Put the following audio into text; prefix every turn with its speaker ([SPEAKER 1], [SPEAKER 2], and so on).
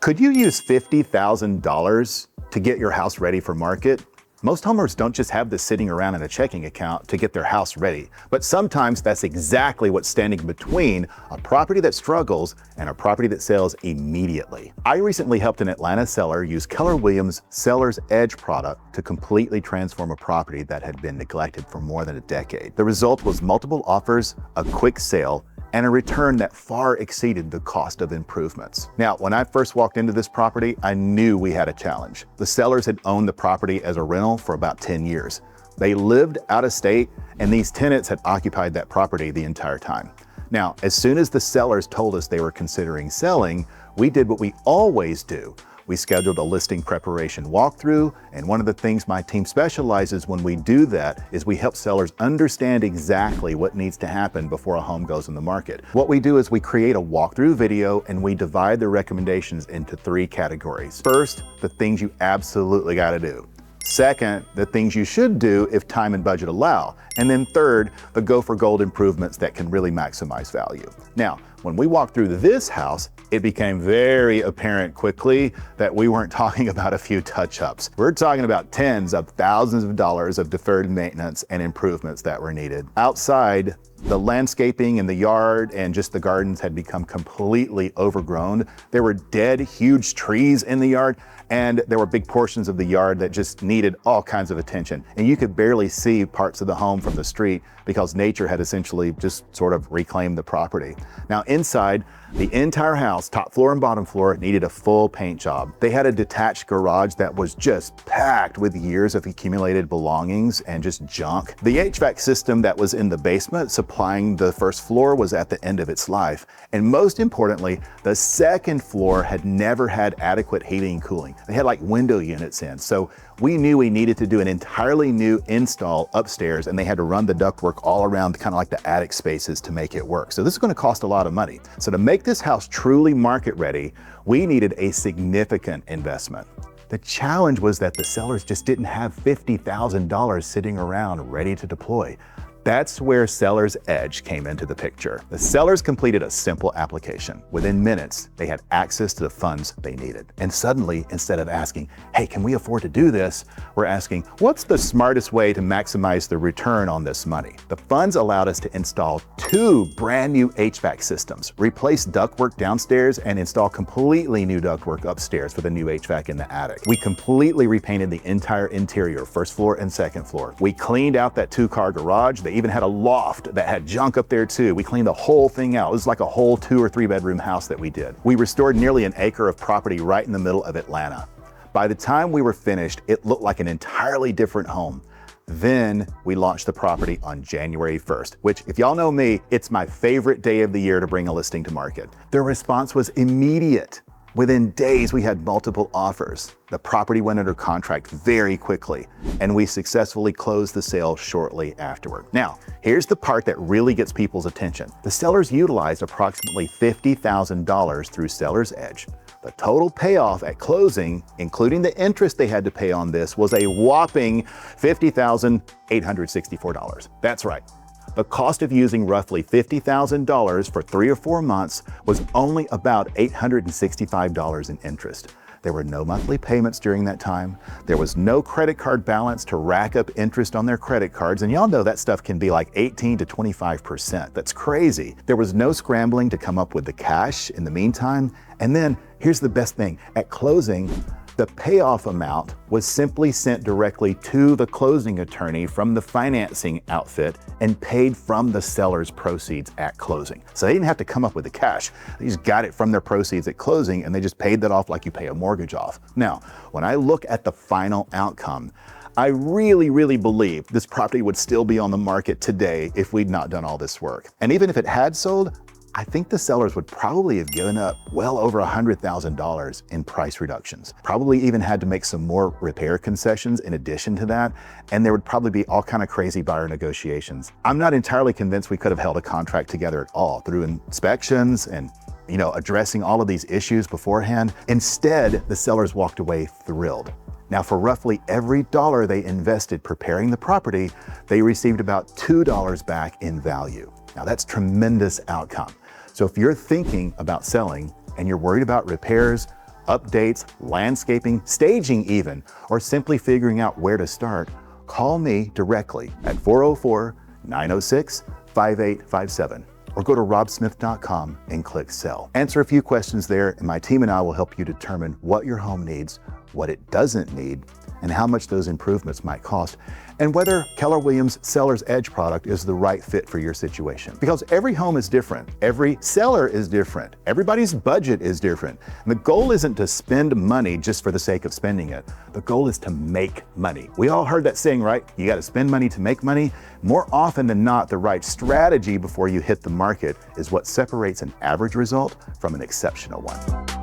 [SPEAKER 1] Could you use $50,000 to get your house ready for market? Most homeowners don't just have this sitting around in a checking account to get their house ready, but sometimes that's exactly what's standing between a property that struggles and a property that sells immediately. I recently helped an Atlanta seller use Keller Williams' Seller's Edge product to completely transform a property that had been neglected for more than a decade. The result was multiple offers, a quick sale, and a return that far exceeded the cost of improvements. Now, when I first walked into this property, I knew we had a challenge. The sellers had owned the property as a rental for about 10 years. They lived out of state, and these tenants had occupied that property the entire time. Now, as soon as the sellers told us they were considering selling, we did what we always do. We scheduled a listing preparation walkthrough, and one of the things my team specializes when we do that is we help sellers understand exactly what needs to happen before a home goes in the market. What we do is we create a walkthrough video and we divide the recommendations into 3 categories. First, the things you absolutely gotta do. Second, the things you should do if time and budget allow. And then third, the go for gold improvements that can really maximize value. Now, when we walked through this house, it became very apparent quickly that we weren't talking about a few touch-ups. We're talking about tens of thousands of dollars of deferred maintenance and improvements that were needed. Outside, the landscaping in the yard and just the gardens had become completely overgrown. There were dead, huge trees in the yard, and there were big portions of the yard that just needed all kinds of attention. And you could barely see parts of the home from the street because nature had essentially just sort of reclaimed the property. Now inside, the entire house, top floor and bottom floor, needed a full paint job. They had a detached garage that was just packed with years of accumulated belongings and just junk. The HVAC system that was in the basement supplying the first floor was at the end of its life. And most importantly, the second floor had never had adequate heating and cooling. They had like window units in. So we knew we needed to do an entirely new install upstairs, and they had to run the ductwork all around kind of like the attic spaces to make it work. So this is going to cost a lot of money. So to make this house truly market ready, we needed a significant investment. The challenge was that the sellers just didn't have $50,000 sitting around ready to deploy. That's where Seller's Edge came into the picture. The sellers completed a simple application. Within minutes, they had access to the funds they needed. And suddenly, instead of asking, hey, can we afford to do this? We're asking, what's the smartest way to maximize the return on this money? The funds allowed us to install 2 brand new HVAC systems, replace ductwork downstairs, and install completely new ductwork upstairs for the new HVAC in the attic. We completely repainted the entire interior, first floor and second floor. We cleaned out that 2-car garage. They even had a loft that had junk up there too. We cleaned the whole thing out. It was like a whole 2 or 3 bedroom house that we did. We restored nearly an acre of property right in the middle of Atlanta. By the time we were finished, it looked like an entirely different home. Then we launched the property on January 1st, which, if y'all know me, it's my favorite day of the year to bring a listing to market. The response was immediate. Within days, we had multiple offers. The property went under contract very quickly, and we successfully closed the sale shortly afterward. Now, here's the part that really gets people's attention. The sellers utilized approximately $50,000 through Seller's Edge. The total payoff at closing, including the interest they had to pay on this, was a whopping $50,864. That's right. The cost of using roughly $50,000 for 3 or 4 months was only about $865 in interest. There were no monthly payments during that time. There was no credit card balance to rack up interest on their credit cards. And y'all know that stuff can be like 18 to 25%. That's crazy. There was no scrambling to come up with the cash in the meantime. And then here's the best thing. At closing, the payoff amount was simply sent directly to the closing attorney from the financing outfit and paid from the seller's proceeds at closing. So they didn't have to come up with the cash. They just got it from their proceeds at closing, and they just paid that off like you pay a mortgage off. Now, when I look at the final outcome, I really believe this property would still be on the market today if we'd not done all this work. And even if it had sold, I think the sellers would probably have given up well over $100,000 in price reductions. Probably even had to make some more repair concessions in addition to that, and there would probably be all kind of crazy buyer negotiations. I'm not entirely convinced we could have held a contract together at all through inspections and addressing all of these issues beforehand. Instead, the sellers walked away thrilled. Now, for roughly every dollar they invested preparing the property, they received about $2 back in value. Now, that's tremendous outcome. So if you're thinking about selling and you're worried about repairs, updates, landscaping, staging even, or simply figuring out where to start, call me directly at 404-906-5857 or go to robsmith.com and click sell. Answer a few questions there and my team and I will help you determine what your home needs, what it doesn't need, and how much those improvements might cost, and whether Keller Williams Seller's Edge product is the right fit for your situation. Because every home is different, every seller is different, everybody's budget is different. And the goal isn't to spend money just for the sake of spending it. The goal is to make money. We all heard that saying, right? You gotta spend money to make money. More often than not, the right strategy before you hit the market is what separates an average result from an exceptional one.